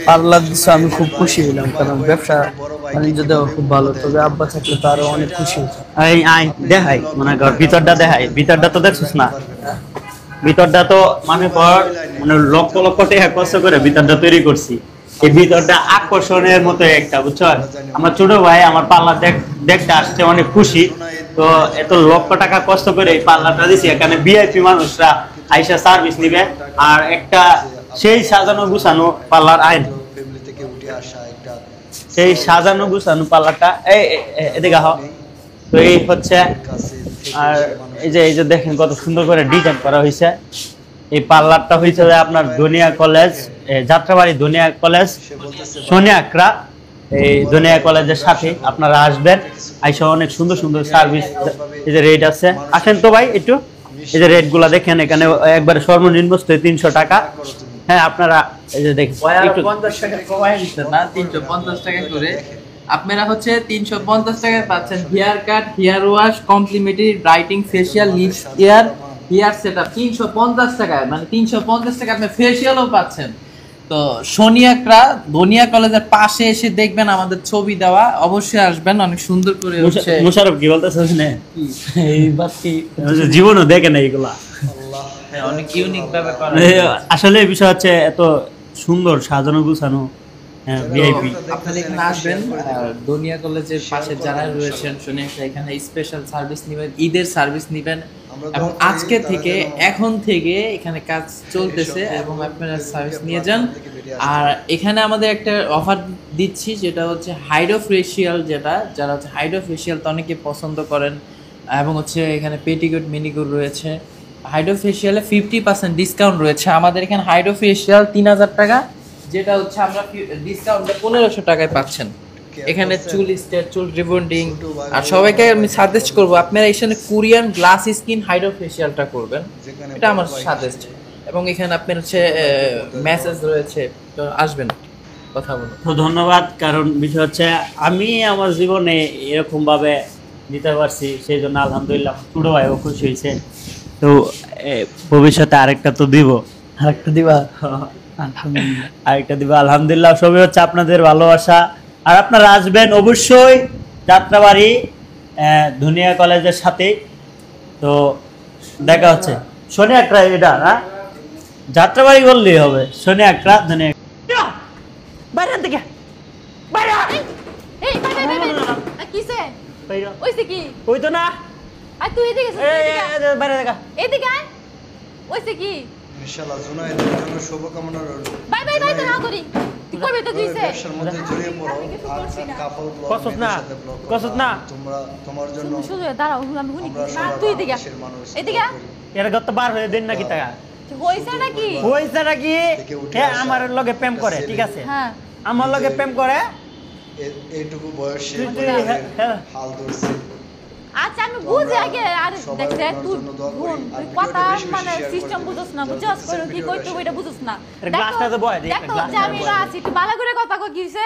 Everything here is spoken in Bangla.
পার্লার দিচ্ছে আমি খুব খুশি হলাম, কারণ ব্যবসা বাণিজ্য দেওয়া খুব ভালো। তবে আব্বা থাকলে তো আরো অনেক খুশি হতো। আই দেখাই মনে কর ভিতরটা দেখাই, ভিতরটা তো দেখছিস না, ভিতরটা তো মানে কর মানে লক্ষ লক্ষ টাকা কষ্ট করে ভিতরটা তৈরি করছি। এই ভিতরটা আকর্ষণের মতো একটা, বুঝছো? আমার ছোট ভাই আমার পার্লার দেখতে আসছে, অনেক খুশি। তো এত লক্ষ টাকা কষ্ট করে এই পার্লারটা দিছি, এখানে ভিআইপি মানুষরা আইসা সার্ভিস নিবে। আর একটা সেই সাজানো গুছানো পার্লার আইন, সেই সাজানো গুছানো পার্লারটা এদিকে আহ। তো এই হচ্ছে, আর এই যে দেখেন কত সুন্দর করে ডিজাইন করা হয়েছে। এই পার্লারটা হয়েছে আপনার ধনিয়া কলেজ, যাত্রাবাড়ি ধনিয়া কলেজ, সোনিয়াকড়া। এই ধনিয়া কলেজের সাথে আপনারা আসবেন, আইসা অনেক সুন্দর সুন্দর সার্ভিস, এই যে রেট আছে। আসেন তো ভাই একটু, এই যে রেট গুলা দেখেন, এখানে একবারে সর্বনিম্ন 300 টাকা। হ্যাঁ আপনারা এই যে দেখেন 50 টাকা কমায় দিচ্ছেন না, 350 টাকা করে আপনারা হচ্ছে 350 টাকায় পাচ্ছেন hair cut, hair wash, complimentary brightening, facial, lips care, hair setup 350 টাকায়। মানে 350 টাকা আপনি ফেশিয়ালও পাচ্ছেন। তো সোনিয়াকড়া ধনিয়া কলেজের পাশে এসে দেখবেন আমাদের ছবি দেওয়া, অবশ্যই আসবেন। অনেক সুন্দর করে হচ্ছে মুশারফ কি বলতেছিস না, এই বাকি জীবনও দেখে না এগুলা, অনেক ইউনিক ভাবে করা। আসলে এই বিষয় হচ্ছে এত সুন্দর সাজানো গুছানো ভিআইপি। আপনারা এখানে আসবেন, ধনিয়া কলেজের পাশে যারা রয়েছেন সোনিয়াকড়া, এখানে স্পেশাল সার্ভিস নেবেন, ঈদের সার্ভিস নেবেন। এবং আজকে থেকে এখন থেকে এখানে কাজ চলতেছে এবং আপনারা সার্ভিস নিয়ে যান। আর এখানে আমাদের একটা অফার দিচ্ছি, যেটা হচ্ছে হাইড্রো ফেশিয়াল, যারা হচ্ছে হাইড্রো ফেশিয়াল তো অনেকে পছন্দ করেন, এবং হচ্ছে এখানে পেটিকোট মিনিকোট রয়েছে। হাইড্রো ফেশিয়ালে 50% ডিসকাউন্ট রয়েছে। আমাদের এখানে হাইড্রো ফেশিয়াল 3000 টাকা, যেটা হচ্ছে আমরা ডিসকাউন্টে 1500 টাকায় পাচ্ছেন। এখানে চুল স্টেট, চুল রিবন্ডিং। আর সবাইকে আমি সাজেস্ট করবো আপনারা এখানে কোরিয়ান গ্লাস স্কিন হাইড্রো ফেশিয়ালটা করবেন, এটা আমার সাজেস্ট। এবং এখানে আপনার হচ্ছে মেসেজ রয়েছে, তো আসবেন কথা বলুন। তো ধন্যবাদ, কারণ বিষয় হচ্ছে আমি আমার জীবনে এরকম ভাবে দিতে পারছি, সেই জন্য আলহামদুলিল্লাহ। ছোট ভাইও খুশি হয়েছে। তো ভবিষ্যতে আরেকটা তো দিব, আরেকটা দিবা? আরেকটা দিব আলহামদুলিল্লাহ। সবই হচ্ছে আপনাদের ভালোবাসা। আর আপনারা আসবেন অবশ্যই যাত্রাবাড়ি ধনিয়া কলেজের সাথে। তো দেখা হচ্ছে সোনিয়াকড়া, এটা না যাত্রাবাড়ি বললেই হবে, সোনিয়াকড়া ধনিয়া। বাইরে থেকে বাইরে, এই বাই বাই বাই বাই কিসে বাইরে ওইছে কি ওই তো না, আর তুই এদিকে এই বাইরে দেখা, এদিকে আয়। ওইছে কি ইনশাআল্লাহ জুনায়েদের জন্য শুভকামনা রইল। বাই বাই বাই তো না করি, তুই করবে তো কিসে? ব্যবসার মধ্যে জড়িয়ে পড়ো। আর কাপল ব্লগ কসত না, কসত না, তোমরা তোমার জন্য শুধু দাঁড়াও, আমি শুনি আমরা না। সবাই তুই এদিকে বাংলাদেশের মানুষ এদিকে এর গত বার হয়ে দিন নাকি টাকা হইছে নাকি? হইছে নাকি? হ্যাঁ আমার লগে প্রেম করে, ঠিক আছে, হ্যাঁ আমার লগে প্রেম করে। এইটুকু বয়সে হাল ধরছে। আচ্ছা আমি বুঝি আগে। আর দেখছে তুই কথা মানে সিস্টেম বুঝছ না, বুঝছস কইলো কি কইতো ওইটা বুঝছ না। গ্লাসটা তো বয় দে, দেখো যে আমি আছি, তুই ভালো করে কথা কই কিছে।